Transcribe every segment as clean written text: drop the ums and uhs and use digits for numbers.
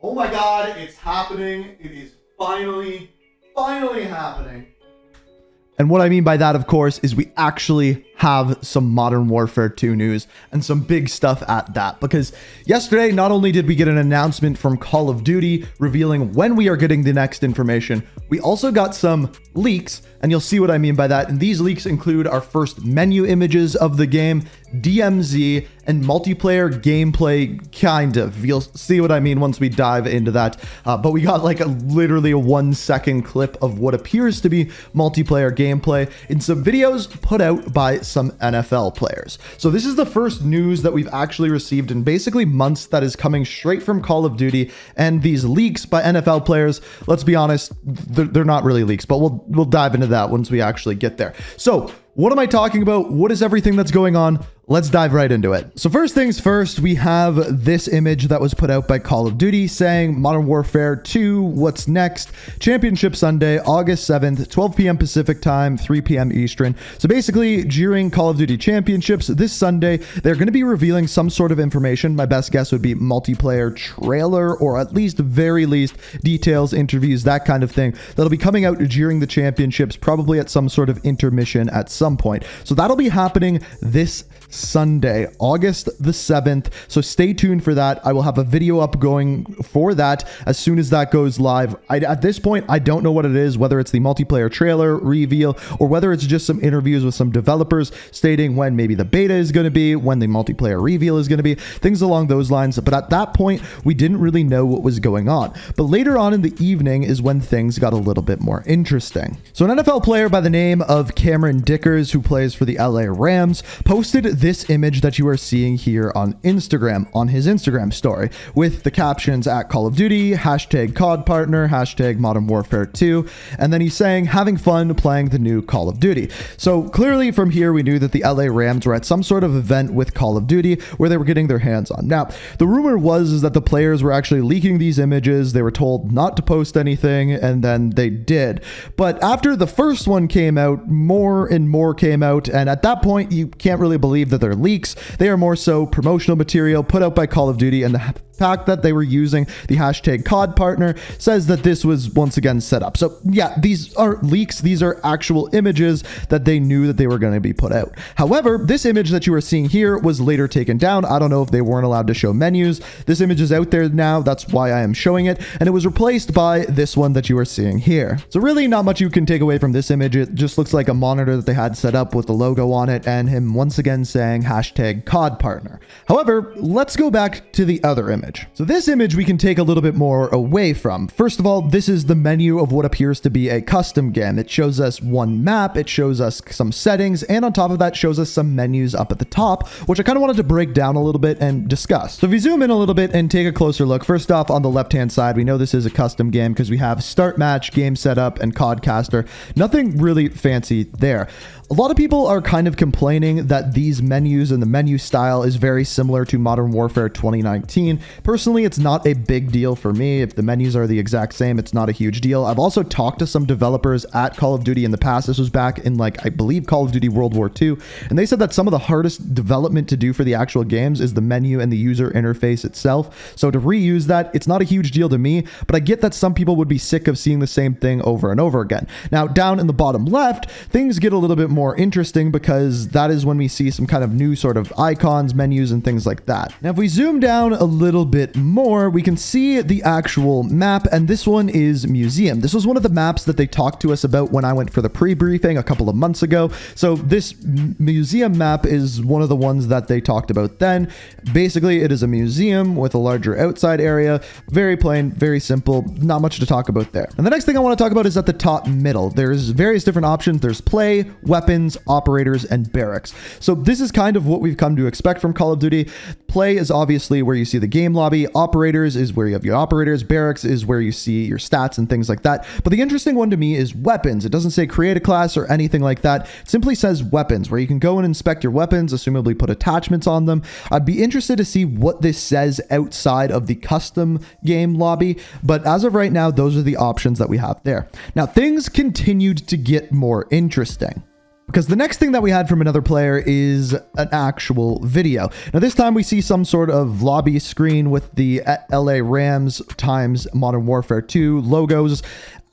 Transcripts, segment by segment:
Oh my god, it's happening. It is finally happening. And what I mean by that, of course, is we actually have some Modern Warfare 2 news and some big stuff at that. Because yesterday, not only did we get an announcement from Call of Duty revealing when we are getting the next information, we also got some leaks, and you'll see what I mean by that. And these leaks include our first menu images of the game, DMZ, and multiplayer gameplay, kind of. You'll see what I mean once we dive into that. But we got like literally a 1-second clip of what appears to be multiplayer gameplay in some videos put out by some NFL players. So this is the first news that we've actually received in basically months that is coming straight from Call of Duty, and these leaks by NFL players, let's be honest, they're not really leaks, but we'll dive into that once we actually get there. So what am I talking about? What is everything that's going on? Let's dive right into it. So first things first, we have this image that was put out by Call of Duty saying Modern Warfare 2, what's next? Championship Sunday, August 7th, 12 p.m. Pacific time, 3 p.m. Eastern. So basically, during Call of Duty Championships this Sunday, they're going to be revealing some sort of information. My best guess would be multiplayer trailer, or at least very least details, interviews, that kind of thing. That'll be coming out during the championships, probably at some sort of intermission at some point. So that'll be happening this Sunday, August the 7th. So stay tuned for that. I will have a video up going for that as soon as that goes live. At this point, I don't know what it is, whether it's the multiplayer trailer reveal or whether it's just some interviews with some developers stating when maybe the beta is going to be, when the multiplayer reveal is going to be, things along those lines. But at that point, we didn't really know what was going on. But later on in the evening is when things got a little bit more interesting. So an NFL player by the name of Cameron Dickers, who plays for the LA Rams, posted this image that you are seeing here on Instagram, on his Instagram story, with the captions at Call of Duty, hashtag COD partner, hashtag Modern Warfare 2, and then he's saying, having fun playing the new Call of Duty. So clearly from here, we knew that the LA Rams were at some sort of event with Call of Duty where they were getting their hands on. Now, the rumor was that the players were actually leaking these images. They were told not to post anything, and then they did. But after the first one came out, more and more came out, and at that point, you can't really believe that they're leaks. They are more so promotional material put out by Call of Duty, and the fact that they were using the hashtag COD partner says that this was once again set up. So yeah, these aren't leaks. These are actual images that they knew that they were going to be put out. However, this image that you are seeing here was later taken down. I don't know if they weren't allowed to show menus. This image is out there now. That's why I am showing it. And it was replaced by this one that you are seeing here. So really not much you can take away from this image. It just looks like a monitor that they had set up with the logo on it and him once again saying hashtag COD partner. However, let's go back to the other image. So this image we can take a little bit more away from. First of all, this is the menu of what appears to be a custom game. It shows us one map, it shows us some settings, and on top of that shows us some menus up at the top, which I kind of wanted to break down a little bit and discuss. So if we zoom in a little bit and take a closer look, first off on the left-hand side, we know this is a custom game because we have start match, game setup, and CODcaster. Nothing really fancy there. A lot of people are kind of complaining that these menus and the menu style is very similar to Modern Warfare 2019. Personally, it's not a big deal for me. If the menus are the exact same, it's not a huge deal. I've also talked to some developers at Call of Duty in the past. This was back in I believe Call of Duty World War II. And they said that some of the hardest development to do for the actual games is the menu and the user interface itself. So to reuse that, it's not a huge deal to me, but I get that some people would be sick of seeing the same thing over and over again. Now, down in the bottom left, things get a little bit more interesting because that is when we see some kind of new sort of icons, menus, and things like that. Now, if we zoom down a little bit more, we can see the actual map, and this one is Museum. This was one of the maps that they talked to us about when I went for the pre-briefing a couple of months ago. So this Museum map is one of the ones that they talked about then. Basically, it is a museum with a larger outside area. Very plain, very simple, not much to talk about there. And the next thing I want to talk about is at the top middle. There's various different options. There's play, weapons, operators, and barracks. So this is kind of what we've come to expect from Call of Duty. Play is obviously where you see the game lobby. Operators is where you have your operators. Barracks is where you see your stats and things like that. But the interesting one to me is weapons. It doesn't say create a class or anything like that. It simply says weapons, where you can go and inspect your weapons, assumably put attachments on them. I'd be interested to see what this says outside of the custom game lobby. But as of right now, those are the options that we have there. Now, things continued to get more interesting, because the next thing that we had from another player is an actual video. Now this time we see some sort of lobby screen with the LA Rams times Modern Warfare 2 logos.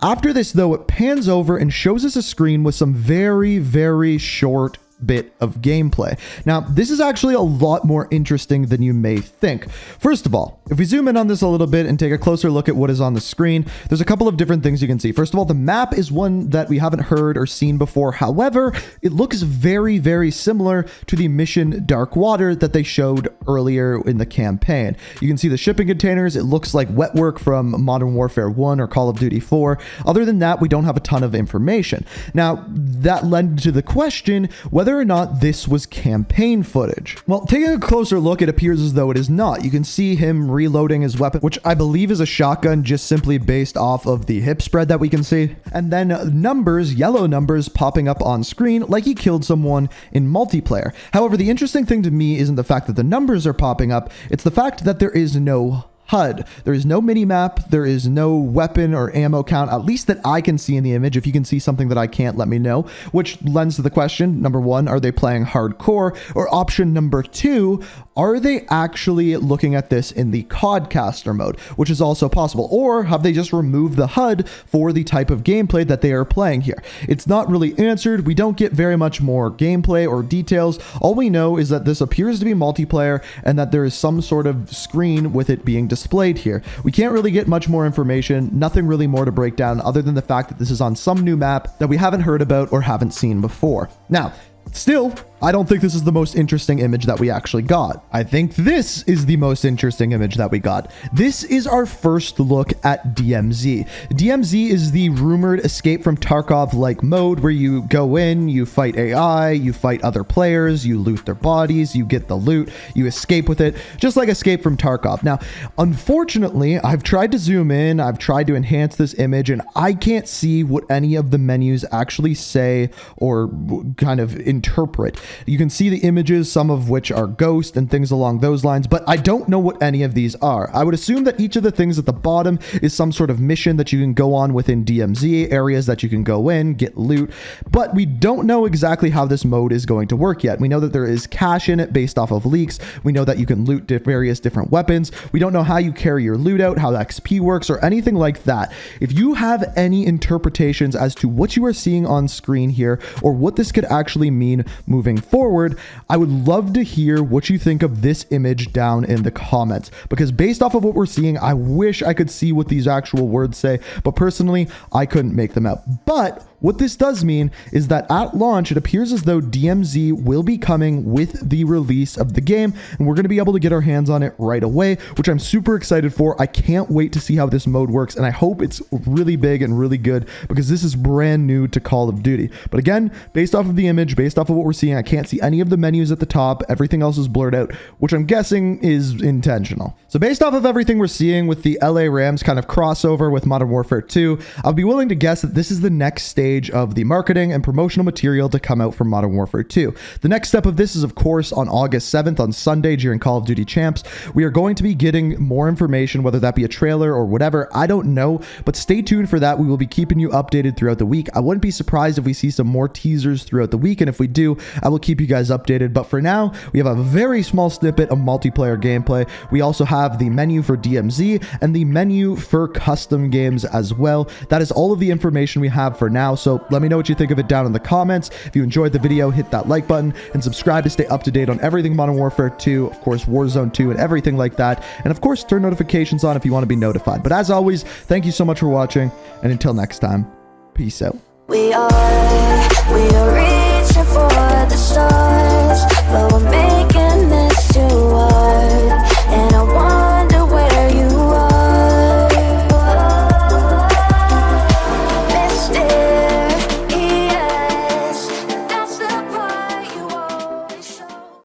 After this though, it pans over and shows us a screen with some very, very short bit of gameplay. Now, this is actually a lot more interesting than you may think. First of all, if we zoom in on this a little bit and take a closer look at what is on the screen, there's a couple of different things you can see. First of all, the map is one that we haven't heard or seen before. However, it looks very, very similar to the mission Dark Water that they showed earlier in the campaign. You can see the shipping containers. It looks like wet work from Modern Warfare 1 or Call of Duty 4. Other than that, we don't have a ton of information. Now, that led to the question whether or not this was campaign footage. Well, taking a closer look, it appears as though it is not. You can see him reloading his weapon, which I believe is a shotgun, just simply based off of the hip spread that we can see. And then numbers, yellow numbers, popping up on screen like he killed someone in multiplayer. However, the interesting thing to me isn't the fact that the numbers are popping up, it's the fact that there is no HUD. There is no mini-map, there is no weapon or ammo count, at least that I can see in the image. If you can see something that I can't, let me know. Which lends to the question, number one, are they playing hardcore? Or option number two, are they actually looking at this in the Codcaster mode, which is also possible? Or have they just removed the HUD for the type of gameplay that they are playing here? It's not really answered. We don't get very much more gameplay or details. All we know is that this appears to be multiplayer and that there is some sort of screen with it being displayed here. We can't really get much more information, nothing really more to break down other than the fact that this is on some new map that we haven't heard about or haven't seen before. Now, still, I don't think this is the most interesting image that we actually got. I think this is the most interesting image that we got. This is our first look at DMZ. DMZ is the rumored escape from Tarkov-like mode where you go in, you fight AI, you fight other players, you loot their bodies, you get the loot, you escape with it, just like Escape from Tarkov. Now, unfortunately, I've tried to zoom in, I've tried to enhance this image, and I can't see what any of the menus actually say or kind of interpret. You can see the images, some of which are ghost and things along those lines, but I don't know what any of these are. I would assume that each of the things at the bottom is some sort of mission that you can go on within DMZ, areas that you can go in, get loot, but we don't know exactly how this mode is going to work yet. We know that there is cash in it based off of leaks. We know that you can loot various different weapons. We don't know how you carry your loot out, how the XP works, or anything like that. If you have any interpretations as to what you are seeing on screen here, or what this could actually mean moving forward, I would love to hear what you think of this image down in the comments, because based off of what we're seeing, I wish I could see what these actual words say, but personally, I couldn't make them out. But what this does mean is that at launch, it appears as though DMZ will be coming with the release of the game, and we're going to be able to get our hands on it right away, which I'm super excited for. I can't wait to see how this mode works, and I hope it's really big and really good, because this is brand new to Call of Duty. But again, based off of the image, based off of what we're seeing, I can't see any of the menus at the top. Everything else is blurred out, which I'm guessing is intentional. So based off of everything we're seeing with the LA Rams kind of crossover with Modern Warfare 2, I'll be willing to guess that this is the next stage of the marketing and promotional material to come out from Modern Warfare 2. The next step of this is, of course, on August 7th, on Sunday during Call of Duty Champs. We are going to be getting more information, whether that be a trailer or whatever, I don't know, but stay tuned for that. We will be keeping you updated throughout the week. I wouldn't be surprised if we see some more teasers throughout the week, and if we do, I will keep you guys updated. But for now, we have a very small snippet of multiplayer gameplay. We also have the menu for DMZ and the menu for custom games as well. That is all of the information we have for now. So let me know what you think of it down in the comments. If you enjoyed the video, hit that like button and subscribe to stay up to date on everything Modern Warfare 2, of course, Warzone 2 and everything like that. And of course, turn notifications on if you want to be notified. But as always, thank you so much for watching, and until next time, peace out. We are